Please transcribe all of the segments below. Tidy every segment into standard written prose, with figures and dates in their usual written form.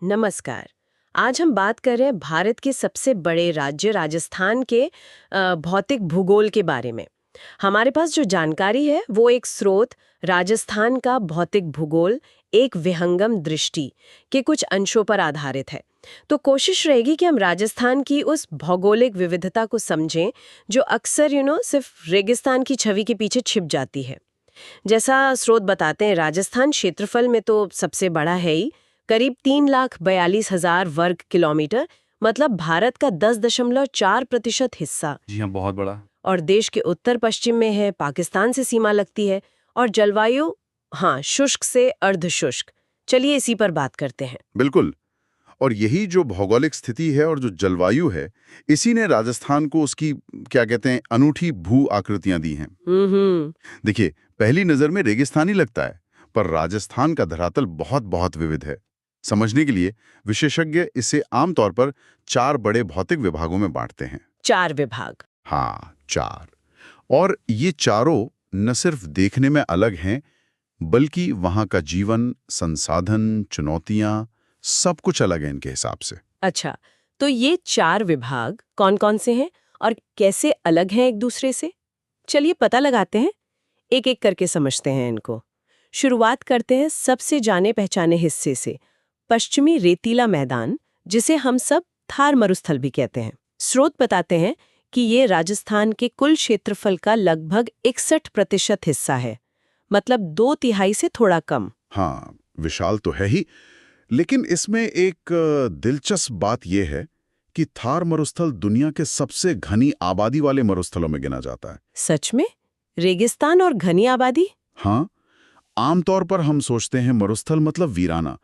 नमस्कार। आज हम बात कर रहे हैं भारत के सबसे बड़े राज्य राजस्थान के भौतिक भूगोल के बारे में। हमारे पास जो जानकारी है वो एक स्रोत राजस्थान का भौतिक भूगोल एक विहंगम दृष्टि के कुछ अंशों पर आधारित है। तो कोशिश रहेगी कि हम राजस्थान की उस भौगोलिक विविधता को समझें जो अक्सर सिर्फ रेगिस्तान की छवि के पीछे छिप जाती है। जैसा स्रोत बताते हैं, राजस्थान क्षेत्रफल में तो सबसे बड़ा है ही, करीब 3,42,000 वर्ग किलोमीटर, मतलब भारत का 10.4% हिस्सा। जी हाँ, बहुत बड़ा। और देश के उत्तर पश्चिम में है, पाकिस्तान से सीमा लगती है। और जलवायु, हाँ, शुष्क से अर्धशुष्क। चलिए इसी पर बात करते हैं। बिल्कुल। और यही जो भौगोलिक स्थिति है और जो जलवायु है, इसी ने राजस्थान को उसकी क्या कहते हैं अनूठी भू आकृतियां दी हैं। हम्म। देखिए, पहली नजर में रेगिस्तानी लगता है, पर राजस्थान का धरातल बहुत बहुत विविध है। समझने के लिए विशेषज्ञ इसे आमतौर पर 4 बड़े भौतिक विभागों में बांटते हैं। 4 विभाग। हाँ, 4। और ये चारों न सिर्फ देखने में अलग हैं, बल्कि वहां का जीवन, संसाधन, चुनौतियां, सब कुछ अलग है इनके हिसाब से। अच्छा, तो ये 4 विभाग कौन कौन से हैं और कैसे अलग हैं एक दूसरे से? चलिए पता लगाते हैं, एक एक करके समझते हैं इनको। शुरुआत करते हैं सबसे जाने पहचाने हिस्से से, पश्चिमी रेतीला मैदान, जिसे हम सब थार मरुस्थल भी कहते हैं। स्रोत बताते हैं कि ये राजस्थान के कुल क्षेत्रफल का लगभग 61% हिस्सा है, मतलब 2/3 से थोड़ा कम। हाँ, विशाल तो है ही, लेकिन इसमें एक दिलचस्प बात यह है कि थार मरुस्थल दुनिया के सबसे घनी आबादी वाले मरुस्थलों में गिना जाता है। सच में? रेगिस्तान और घनी आबादी? हाँ, आमतौर पर हम सोचते हैं मरुस्थल मतलब वीराना,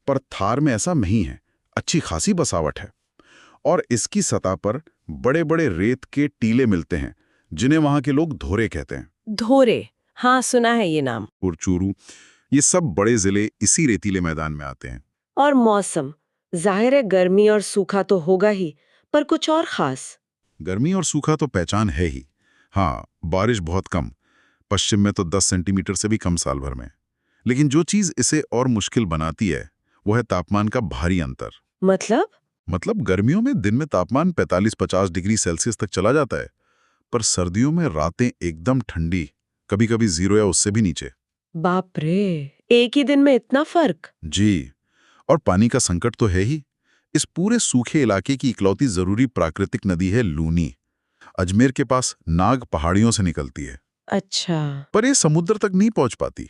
पर थार में ऐसा नहीं है। अच्छी खासी बसावट है और इसकी सतह पर बड़े-बड़े रेत के टीले मिलते हैं, जिन्हें वहां के लोग धोरे कहते हैं। धोरे, हाँ सुना है ये नाम। और चूरू, ये सब बड़े जिले इसी रेतीले मैदान में आते हैं। और मौसम, जाहिर है गर्मी और सूखा तो होगा ही, पर कुछ और खास? गर्मी और सूखा तो पहचान है ही। हाँ, बारिश बहुत कम, पश्चिम में तो 10 सेंटीमीटर से भी कम साल भर में। लेकिन जो चीज इसे और मुश्किल बनाती है वो है तापमान का भारी अंतर। मतलब गर्मियों में दिन में तापमान 45-50 डिग्री सेल्सियस तक चला जाता है, पर सर्दियों में रातें एकदम ठंडी, कभी-कभी 0 या उससे भी नीचे। बाप रे, एक ही दिन में इतना फर्क? जी, और पानी का संकट तो है ही। इस पूरे सूखे इलाके की इकलौती जरूरी प्राकृतिक नदी है लूनी। अजमेर के पास नाग पहाड़ियों से निकलती है, अच्छा। पर ये समुद्र तक नहीं पहुंच पाती।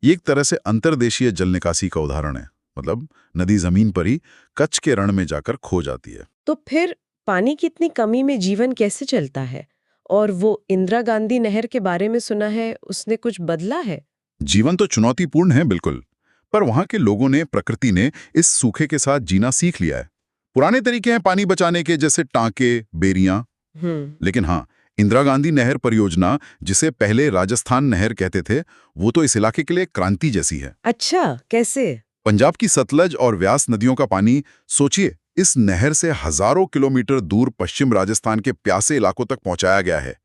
ये एक तरह से अंतर्देशीय जल निकासी का उदाहरण है। मतलब नदी जमीन पर ही कच्छ के रण में जाकर खो जाती है। तो फिर पानी की इतनी कमी में जीवन कैसे चलता है? और वो इंदिरा गांधी नहर के बारे में सुना है, उसने कुछ बदला है? जीवन तो चुनौतीपूर्ण है बिल्कुल, पर वहां के लोगों ने, प्रकृति ने इस सूखे के साथ जीना सीख लिया है। पुराने तरीके हैं पानी बचाने के, जैसे टांके, बेरियां। लेकिन हाँ, इंदिरा गांधी नहर परियोजना, जिसे पहले राजस्थान नहर कहते थे, वो तो इस इलाके के लिए क्रांति जैसी है। अच्छा, कैसे? पंजाब की सतलज और व्यास नदियों का पानी, सोचिए, इस नहर से हजारों किलोमीटर दूर पश्चिम राजस्थान के प्यासे इलाकों तक पहुंचाया गया है।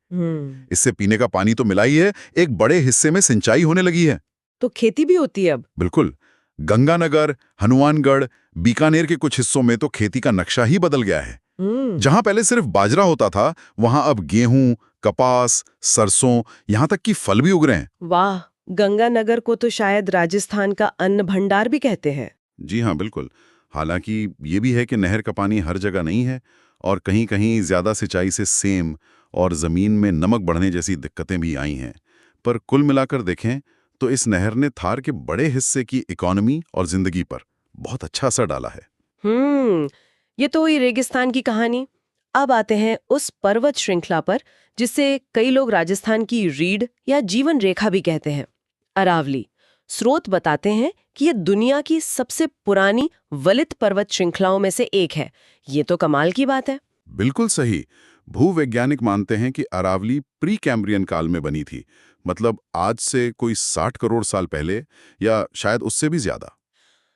इससे पीने का पानी तो मिला ही है, एक बड़े हिस्से में सिंचाई होने लगी है। तो खेती भी होती है अब? बिल्कुल। गंगानगर, हनुमानगढ़, बीकानेर के कुछ हिस्सों में तो खेती का नक्शा ही बदल गया है। जहां पहले सिर्फ बाजरा होता था, वहां अब गेहूं, कपास, सरसों, यहां तक कि फल भी उग रहे हैं। वाह, गंगानगर को तो शायद राजस्थान का अन्न भंडार भी कहते हैं। जी हाँ, बिल्कुल। हालांकि ये भी है कि नहर का पानी हर जगह नहीं है और कहीं-कहीं ज्यादा सिंचाई से सेम और जमीन में नमक बढ़ने जैसी दिक्कतें भी आई हैं। पर कुल मिलाकर देखें तो इस नहर ने थार के बड़े हिस्से की इकोनॉमी और जिंदगी पर बहुत अच्छा असर डाला है। ये तो हुई रेगिस्तान की कहानी। अब आते हैं उस पर्वत श्रृंखला पर जिसे कई लोग राजस्थान की रीढ़ या जीवन रेखा भी कहते हैं, अरावली। स्रोत बताते हैं कि ये दुनिया की सबसे पुरानी वलित पर्वत श्रृंखलाओं में से एक है। ये तो कमाल की बात है। बिल्कुल सही। भूवैज्ञानिक मानते हैं कि अरावली प्री कैम्ब्रियन काल में बनी थी, मतलब आज से कोई 60 करोड़ साल पहले, या शायद उससे भी ज्यादा।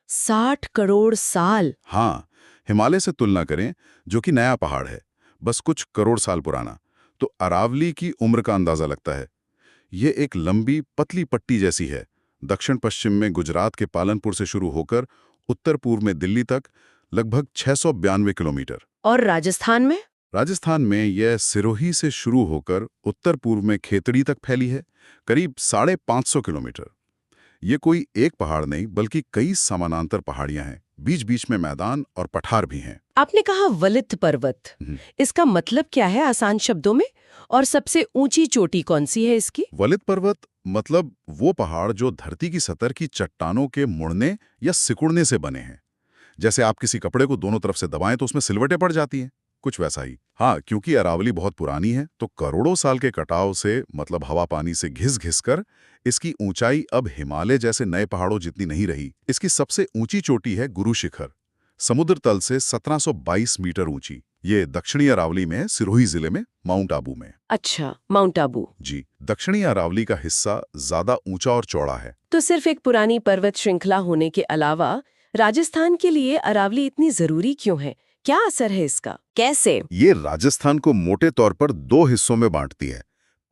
60 करोड़ साल? हाँ, हिमालय से तुलना करें, जो कि नया पहाड़ है, बस कुछ करोड़ साल पुराना, तो अरावली की उम्र का अंदाजा लगता है। ये एक लंबी पतली पट्टी जैसी है, दक्षिण पश्चिम में गुजरात के पालनपुर से शुरू होकर उत्तर पूर्व में दिल्ली तक लगभग 692 किलोमीटर। और राजस्थान में? राजस्थान में यह सिरोही से शुरू होकर उत्तर पूर्व में खेतड़ी तक फैली है, करीब 550 किलोमीटर। ये कोई एक पहाड़ नहीं बल्कि कई समानांतर पहाड़ियां हैं, बीच बीच में मैदान और पठार भी हैं। आपने कहा वलित पर्वत, इसका मतलब क्या है आसान शब्दों में? और सबसे ऊंची चोटी कौन सी है इसकी? वलित पर्वत मतलब वो पहाड़ जो धरती की सतह की चट्टानों के मुड़ने या सिकुड़ने से बने हैं। जैसे आप किसी कपड़े को दोनों तरफ से दबाएं तो उसमें सिलवटें पड़ जाती हैं, कुछ वैसा ही। हाँ, क्योंकि अरावली बहुत पुरानी है तो करोड़ों साल के कटाव से मतलब हवा पानी से घिस घिस कर इसकी ऊंचाई अब हिमालय जैसे नए पहाड़ों जितनी नहीं रही। इसकी सबसे ऊंची चोटी है गुरु शिखर, समुद्र तल से 1722 मीटर ऊंची। ये दक्षिणी अरावली में है, सिरोही जिले में, माउंट आबू में। अच्छा, माउंट आबू। जी, दक्षिणी अरावली का हिस्सा ज्यादा ऊंचा और चौड़ा है। तो सिर्फ एक पुरानी पर्वत श्रृंखला होने के अलावा राजस्थान के लिए अरावली इतनी जरूरी क्यों है? क्या असर है इसका? कैसे? ये राजस्थान को मोटे तौर पर 2 हिस्सों में बांटती है।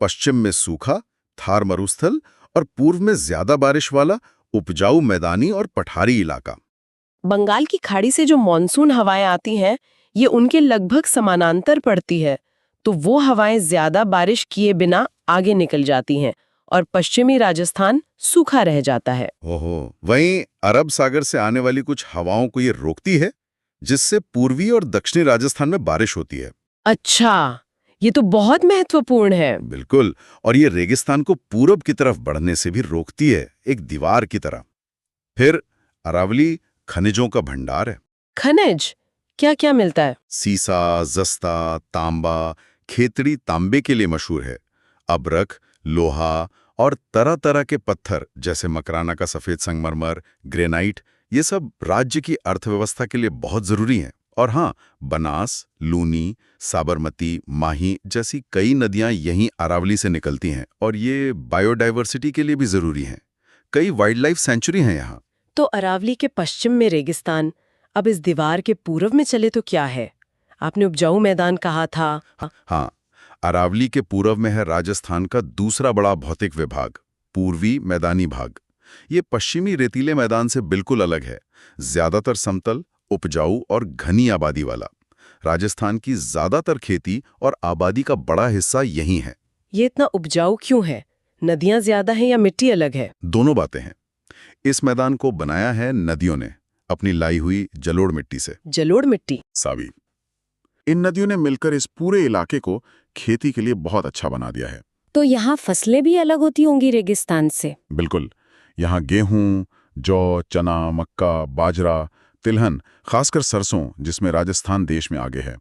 पश्चिम में सूखा थार मरुस्थल और पूर्व में ज्यादा बारिश वाला उपजाऊ मैदानी और पठारी इलाका। बंगाल की खाड़ी से जो मॉनसून हवाएं आती हैं, ये उनके लगभग समानांतर पड़ती है, तो वो हवाएं ज्यादा बारिश किए बिना आगे निकल जाती हैं और पश्चिमी राजस्थान सूखा रह जाता है। ओहो, वहीं अरब सागर से आने वाली कुछ हवाओं को ये रोकती है, जिससे पूर्वी और दक्षिणी राजस्थान में बारिश होती है। अच्छा, ये तो बहुत महत्वपूर्ण है। बिल्कुल, और ये रेगिस्तान को पूरब की तरफ बढ़ने से भी रोकती है, एक दीवार की तरह। फिर अरावली खनिजों का भंडार है। खनिज? क्या क्या मिलता है? सीसा, जस्ता, तांबा, खेतड़ी तांबे के लिए मशहूर है। अबरख, लोहा और तरह तरह के पत्थर जैसे मकराना का सफेद संगमरमर, ग्रेनाइट, ये सब राज्य की अर्थव्यवस्था के लिए बहुत जरूरी हैं। और हाँ, बनास, लूनी, साबरमती, माही जैसी कई नदियां यहीं अरावली से निकलती हैं और ये बायोडाइवर्सिटी के लिए भी जरूरी हैं। कई वाइल्ड लाइफ सेंचुरी हैं यहाँ। तो अरावली के पश्चिम में रेगिस्तान, अब इस दीवार के पूर्व में चले तो क्या है? आपने उपजाऊ मैदान कहा था। हाँ, अरावली के पूर्व में है राजस्थान का दूसरा बड़ा भौतिक विभाग, पूर्वी मैदानी भाग। ये पश्चिमी रेतीले मैदान से बिल्कुल अलग है, ज्यादातर समतल, उपजाऊ और घनी आबादी वाला। राजस्थान की ज्यादातर खेती और आबादी का बड़ा हिस्सा यहीं है। ये इतना उपजाऊ क्यों है? नदियां ज्यादा हैं या मिट्टी अलग है? दोनों बातें हैं। इस मैदान को बनाया है नदियों ने, अपनी लाई हुई जलोढ़ मिट्टी से। जलोढ़ मिट्टी? सावी। इन नदियों ने मिलकर इस पूरे इलाके को खेती के लिए बहुत अच्छा बना दिया है। तो यहाँ फसलें भी अलग होती होंगी रेगिस्तान से? बिल्कुल, यहाँ गेहूं, जौ, चना, मक्का, बाजरा, तिलहन, खासकर सरसों जिसमें राजस्थान देश में आगे है,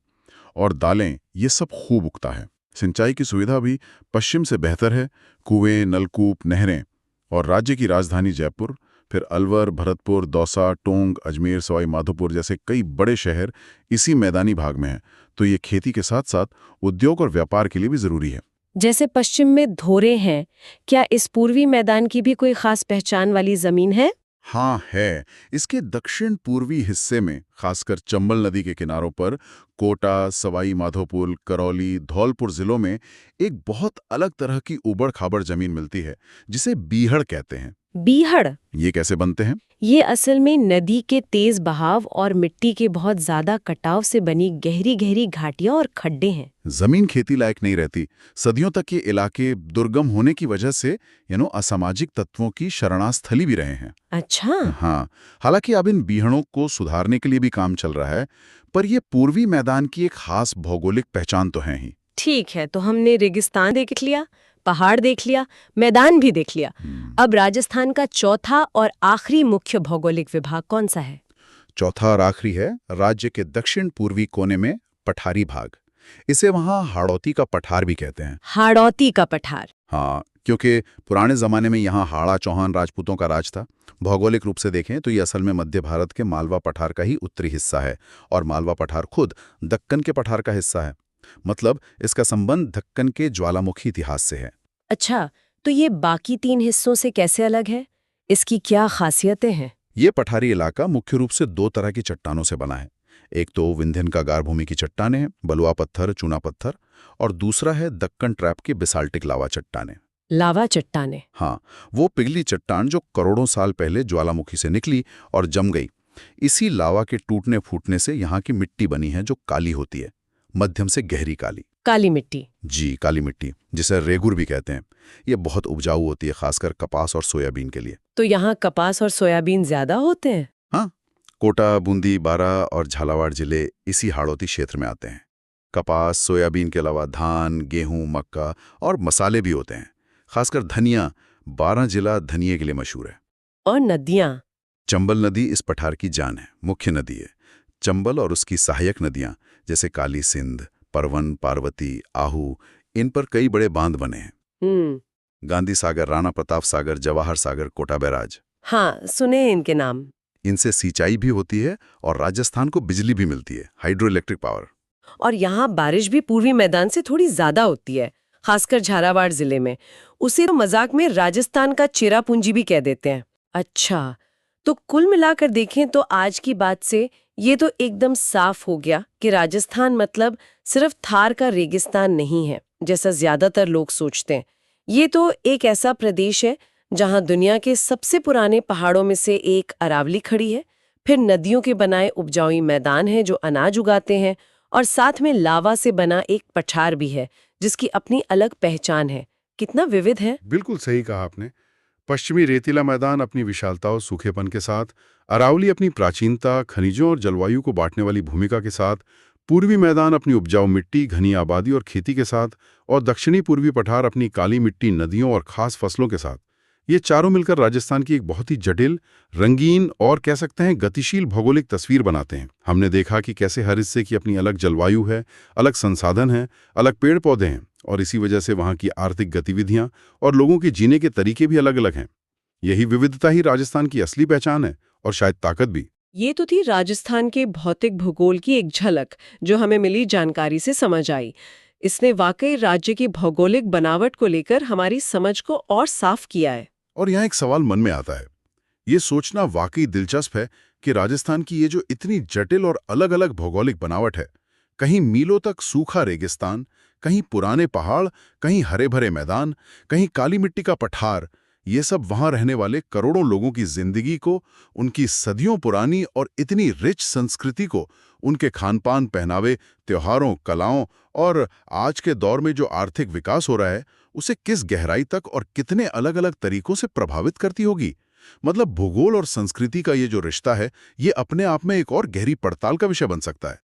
और दालें, ये सब खूब उगता है। सिंचाई की सुविधा भी पश्चिम से बेहतर है, कुएं, नलकूप, नहरें। और राज्य की राजधानी जयपुर, फिर अलवर, भरतपुर, दौसा, टोंक, अजमेर, सवाई माधोपुर जैसे कई बड़े शहर इसी मैदानी भाग में हैं। तो ये खेती के साथ साथ उद्योग और व्यापार के लिए भी जरूरी है। जैसे पश्चिम में धोरे हैं, क्या इस पूर्वी मैदान की भी कोई खास पहचान वाली जमीन है? हाँ है। इसके दक्षिण पूर्वी हिस्से में, खासकर चंबल नदी के किनारों पर, कोटा, सवाई माधोपुर, करौली, धौलपुर जिलों में एक बहुत अलग तरह की उबड़-खाबड़ जमीन मिलती है, जिसे बीहड़ कहते हैं। बीहड़? ये कैसे बनते हैं? ये असल में नदी के तेज बहाव और मिट्टी के बहुत ज्यादा कटाव से बनी गहरी गहरी घाटियां और खड्डे हैं। जमीन खेती लायक नहीं रहती। सदियों तक ये इलाके दुर्गम होने की वजह से असामाजिक तत्वों की शरणास्थली भी रहे हैं। अच्छा। हाँ, हालांकि अब इन बीहड़ों को सुधारने के लिए भी काम चल रहा है, पर ये पूर्वी मैदान की एक खास भौगोलिक पहचान तो है ही। ठीक है, तो हमने रेगिस्तान देख लिया, पहाड़ देख लिया, मैदान भी देख लिया। अब राजस्थान का चौथा और आखिरी मुख्य भौगोलिक विभाग कौन सा है? चौथा और आखिरी है राज्य के दक्षिण पूर्वी कोने में पठारी भाग। इसे वहां हाड़ौती का पठार भी कहते हैं। हाड़ौती का पठार? हाँ, क्योंकि पुराने जमाने में यहाँ हाड़ा चौहान राजपूतों का राज था। भौगोलिक रूप से देखें तो ये असल में मध्य भारत के मालवा पठार का ही उत्तरी हिस्सा है, और मालवा पठार खुद दक्कन के पठार का हिस्सा है। मतलब इसका संबंध दक्कन के ज्वालामुखी इतिहास से है। अच्छा, तो ये बाकी 3 हिस्सों से कैसे अलग है? इसकी क्या खासियतें हैं? ये पठारी इलाका मुख्य रूप से 2 तरह की चट्टानों से बना है। एक तो विंध्यन का गारभूमि की चट्टानें हैं, बलुआ पत्थर, चूना पत्थर, और दूसरा है दक्कन ट्रैप की बेसाल्टिक लावा चट्टानें। लावा चट्टानें? हाँ, वो पिघली चट्टान जो करोड़ों साल पहले ज्वालामुखी से निकली और जम गई इसी लावा के टूटने फूटने से यहाँ की मिट्टी बनी है जो काली होती है, मध्यम से गहरी काली। काली मिट्टी। जी, काली मिट्टी, जिसे रेगुर भी कहते हैं। ये बहुत उपजाऊ होती है, खासकर कपास और सोयाबीन के लिए। तो यहाँ कपास और सोयाबीन ज्यादा होते हैं? हाँ, कोटा, बूंदी, बारा और झालावाड़ जिले इसी हाड़ौती क्षेत्र में आते हैं। कपास, सोयाबीन के अलावा धान, गेहूं, मक्का और मसाले भी होते हैं। खासकर धनिया, 12 जिला धनिये के लिए मशहूर है। और नदियाँ? चंबल नदी इस पठार की जान है, मुख्य नदी है। चंबल और उसकी सहायक नदियां जैसे काली सिंध, परवन, पार्वती, आहू, इन पर कई बड़े बांध बने हैं। गांधी सागर, राणा प्रताप सागर, जवाहर सागर, कोटा बैराज। हाँ, सुने हैं इनके नाम। इनसे सिंचाई भी होती है और राजस्थान को बिजली भी मिलती है, हाइड्रो इलेक्ट्रिक पावर। और यहाँ बारिश भी पूर्वी मैदान से थोड़ी ज्यादा होती है, खासकर झालावाड़ जिले में। उसे तो मजाक में राजस्थान का चेरापूंजी भी कह देते हैं। अच्छा, तो कुल मिलाकर देखें तो आज की बात से ये तो एकदम साफ हो गया कि राजस्थान मतलब सिर्फ थार का रेगिस्तान नहीं है, जैसा ज्यादातर लोग सोचते हैं। ये तो एक ऐसा प्रदेश है जहाँ दुनिया के सबसे पुराने पहाड़ों में से एक अरावली खड़ी है, फिर नदियों के बनाए उपजाऊ मैदान हैं जो अनाज उगाते हैं, और साथ में लावा से बना एक पठार भी है जिसकी अपनी अलग पहचान है। कितना विविध है। बिल्कुल सही कहा आपने। पश्चिमी रेतीला मैदान अपनी विशालता और सूखेपन के साथ, अरावली अपनी प्राचीनता, खनिजों और जलवायु को बांटने वाली भूमिका के साथ, पूर्वी मैदान अपनी उपजाऊ मिट्टी, घनी आबादी और खेती के साथ, और दक्षिणी पूर्वी पठार अपनी काली मिट्टी, नदियों और खास फसलों के साथ, ये चारों मिलकर राजस्थान की एक बहुत ही जटिल, रंगीन और कह सकते हैं गतिशील भौगोलिक तस्वीर बनाते हैं। हमने देखा कि कैसे हर हिस्से की अपनी अलग जलवायु है, अलग संसाधन हैं, अलग पेड़ पौधे हैं, और इसी वजह से वहाँ की आर्थिक गतिविधियाँ और लोगों के जीने के तरीके भी अलग अलग हैं। यही विविधता ही राजस्थान की असली पहचान है और शायद ताकत भी। ये तो थी राजस्थान के भौतिक भूगोल की एक झलक जो हमें मिली जानकारी से समझ आई। इसने वाकई राज्य की भौगोलिक बनावट को लेकर हमारी समझ को और साफ किया है। और यहाँ एक सवाल मन में आता है, ये सोचना वाकई दिलचस्प है कि राजस्थान की ये जो इतनी जटिल और अलग अलग भौगोलिक बनावट है, कहीं मीलों तक सूखा रेगिस्तान, कहीं पुराने पहाड़, कहीं हरे भरे मैदान, कहीं काली मिट्टी का पठार, ये सब वहां रहने वाले करोड़ों लोगों की जिंदगी को, उनकी सदियों पुरानी और इतनी रिच संस्कृति को, उनके खानपान, पहनावे, त्योहारों, कलाओं और आज के दौर में जो आर्थिक विकास हो रहा है, उसे किस गहराई तक और कितने अलग अलग तरीकों से प्रभावित करती होगी। मतलब भूगोल और संस्कृति का ये जो रिश्ता है, ये अपने आप में एक और गहरी पड़ताल का विषय बन सकता है।